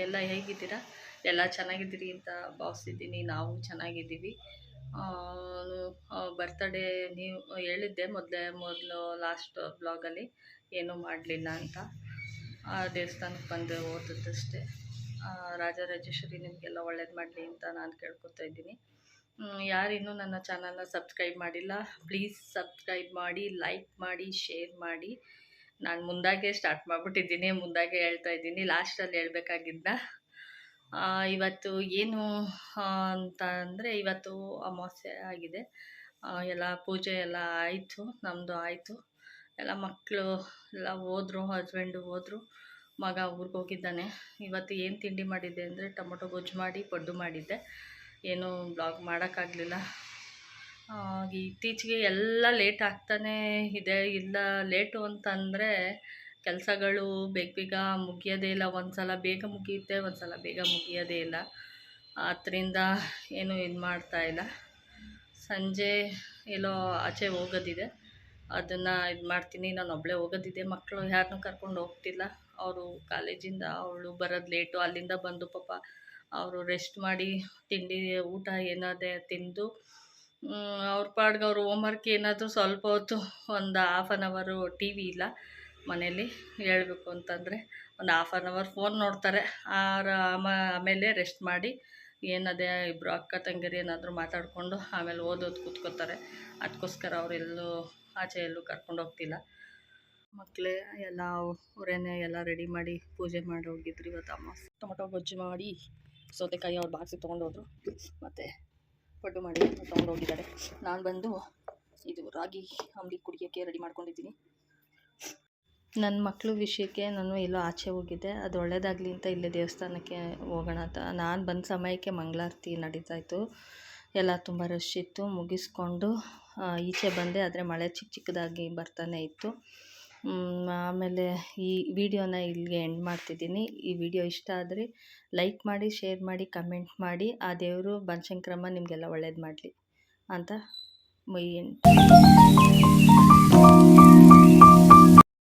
ಎಲ್ಲ ಹೇಗಿದ್ದೀರಾ? ಎಲ್ಲ ಚೆನ್ನಾಗಿದ್ದೀರಿ ಅಂತ ಭಾವಿಸ್ತಿದ್ದೀನಿ. ನಾವು ಚೆನ್ನಾಗಿದ್ದೀವಿ. ಬರ್ತಡೇ ನೀವು ಹೇಳಿದ್ದೆ ಮೊದಲು ಲಾಸ್ಟ್ ಬ್ಲಾಗಲ್ಲಿ ಏನೂ ಮಾಡಲಿಲ್ಲ ಅಂತ. ದೇವಸ್ಥಾನಕ್ಕೆ ಬಂದು ಓದಿದ್ದಷ್ಟೇ. ರಾಜರಾಜೇಶ್ವರಿ ನಿಮಗೆಲ್ಲ ಒಳ್ಳೇದು ಮಾಡಲಿ ಅಂತ ನಾನು ಕೇಳ್ಕೊತಾ ಇದ್ದೀನಿ. ಯಾರಿನ್ನೂ ನನ್ನ ಚಾನಲ್ನ ಸಬ್ಸ್ಕ್ರೈಬ್ ಮಾಡಿಲ್ಲ, ಪ್ಲೀಸ್ ಸಬ್ಸ್ಕ್ರೈಬ್ ಮಾಡಿ, ಲೈಕ್ ಮಾಡಿ, ಶೇರ್ ಮಾಡಿ. ನಾನು ಮುಂದಾಗೆ ಸ್ಟಾರ್ಟ್ ಮಾಡಿಬಿಟ್ಟಿದ್ದೀನಿ, ಮುಂದಾಗೆ ಹೇಳ್ತಾ ಇದ್ದೀನಿ, ಲಾಸ್ಟಲ್ಲಿ ಹೇಳ್ಬೇಕಾಗಿದ್ದ. ಇವತ್ತು ಏನು ಅಂತ ಅಂದರೆ, ಇವತ್ತು ಅಮಾವಾಸ್ಯೆ ಆಗಿದೆ. ಎಲ್ಲ ಪೂಜೆ ಎಲ್ಲ ಆಯಿತು, ನಮ್ಮದು ಆಯಿತು. ಎಲ್ಲ ಮಕ್ಕಳು ಎಲ್ಲ ಹೋದರು, ಹಸ್ಬೆಂಡು ಹೋದರು, ಮಗ ಊರಿಗೆ ಹೋಗಿದ್ದಾನೆ. ಇವತ್ತು ಏನು ತಿಂಡಿ ಮಾಡಿದ್ದೆ ಅಂದರೆ ಟೊಮೊಟೊ ಗೊಜ್ಜು ಮಾಡಿ ಪಡ್ಡು ಮಾಡಿದ್ದೆ. ಏನೂ ಬ್ಲಾಗ್ ಮಾಡೋಕ್ಕಾಗಲಿಲ್ಲ. ಇತ್ತೀಚೆಗೆ ಎಲ್ಲ ಲೇಟ್ ಆಗ್ತಾನೇ ಇದೆ. ಇಲ್ಲ ಲೇಟು ಅಂತಂದರೆ ಕೆಲಸಗಳು ಬೇಗ ಮುಗಿಯೋದೇ ಇಲ್ಲ. ಒಂದು ಸಲ ಬೇಗ ಮುಗಿಯುತ್ತೆ, ಒಂದು ಸಲ ಬೇಗ ಮುಗಿಯೋದೇ ಇಲ್ಲ. ಅದರಿಂದ ಏನೂ ಇದು ಮಾಡ್ತಾಯಿಲ್ಲ. ಸಂಜೆ ಎಲ್ಲೋ ಆಚೆ ಹೋಗೋದಿದೆ, ಅದನ್ನು ಇದು ಮಾಡ್ತೀನಿ. ನಾನು ಒಬ್ಬಳೇ ಹೋಗೋದಿದೆ, ಮಕ್ಕಳು ಯಾರನ್ನೂ ಕರ್ಕೊಂಡು ಹೋಗ್ತಿಲ್ಲ. ಅವರು ಕಾಲೇಜಿಂದ ಅವಳು ಬರೋದು ಲೇಟು. ಅಲ್ಲಿಂದ ಬಂದು ಪಾಪ ಅವರು ರೆಸ್ಟ್ ಮಾಡಿ ತಿಂಡಿ ಊಟ ಏನಾದೇ ತಿಂದು ಅವ್ರ ಪಾಡ್ಗೆ ಅವರು ಹೋಮ್ವರ್ಕ್ ಏನಾದರೂ ಸ್ವಲ್ಪ ಹೊತ್ತು ಒಂದು ಹಾಫ್ ಆನ್ ಅವರು ಟಿ ವಿ ಇಲ್ಲ ಮನೇಲಿ, ಹೇಳಬೇಕು ಅಂತಂದರೆ ಒಂದು ಹಾಫ್ ಆನ್ ಅವರ್ ಫೋನ್ ನೋಡ್ತಾರೆ. ಆಮೇಲೆ ರೆಸ್ಟ್ ಮಾಡಿ ಏನದೇ ಇಬ್ಬರು ಅಕ್ಕ ತಂಗಿರು ಏನಾದರೂ ಮಾತಾಡಿಕೊಂಡು ಆಮೇಲೆ ಓದೋದು ಕೂತ್ಕೋತಾರೆ. ಅದಕ್ಕೋಸ್ಕರ ಅವರೆಲ್ಲೂ ಆಚೆ ಎಲ್ಲೂ ಕರ್ಕೊಂಡು ಹೋಗ್ತಿಲ್ಲ. ಮಕ್ಕಳೇ ಎಲ್ಲ ಅವರೇನೆ ಎಲ್ಲ ರೆಡಿ ಮಾಡಿ ಪೂಜೆ ಮಾಡಿ ಹೋಗಿದ್ರು. ಇವತ್ತು ಅಮಾವಾಸ್ಯೆ. ಟೊಮೊಟೊ ಗೊಜ್ಜು ಮಾಡಿ ಸೌತೆಕಾಯಿ ಅವ್ರು ಬಾಕ್ಸಿಗೆ ತೊಗೊಂಡೋದ್ರು, ಮತ್ತು ಪಡ್ಡು ಮಾಡಿ ತೊಗೊಂಡೋಗಿದ್ದಾರೆ. ನಾನು ಬಂದು ಇದು ರಾಗಿ ಅಂಬಲಿ ಕುಡಿಯೋಕ್ಕೆ ರೆಡಿ ಮಾಡ್ಕೊಂಡಿದ್ದೀನಿ. ನನ್ನ ಮಕ್ಕಳು ವಿಷಯಕ್ಕೆ ನಾನು ಎಲ್ಲೋ ಆಚೆ ಹೋಗಿದ್ದೆ, ಅದು ಒಳ್ಳೆಯದಾಗಲಿ ಅಂತ ಇಲ್ಲೇ ದೇವಸ್ಥಾನಕ್ಕೆ ಹೋಗೋಣ ಅಂತ. ನಾನು ಬಂದ ಸಮಯಕ್ಕೆ ಮಂಗಳಾರತಿ ನಡೀತಾಯಿತ್ತು, ಎಲ್ಲ ತುಂಬ ರಶ್ ಇತ್ತು. ಮುಗಿಸ್ಕೊಂಡು ಈಚೆ ಬಂದೆ, ಆದರೆ ಮಳೆ ಚಿಕ್ಕದಾಗಿ ಬರ್ತಾನೆ ಇತ್ತು. ಆಮೇಲೆ ಈ ವಿಡಿಯೋನ ಇಲ್ಲಿಗೆ ಎಂಡ್ ಮಾಡ್ತಿದ್ದೀನಿ. ಈ ವಿಡಿಯೋ ಇಷ್ಟ ಆದರೆ ಲೈಕ್ ಮಾಡಿ, ಶೇರ್ ಮಾಡಿ, ಕಮೆಂಟ್ ಮಾಡಿ. ಆ ದೇವರು ಬನಶಂಕರಮ್ಮ ನಿಮಗೆಲ್ಲ ಒಳ್ಳೇದು ಮಾಡಲಿ ಅಂತ ಎಂಡ್.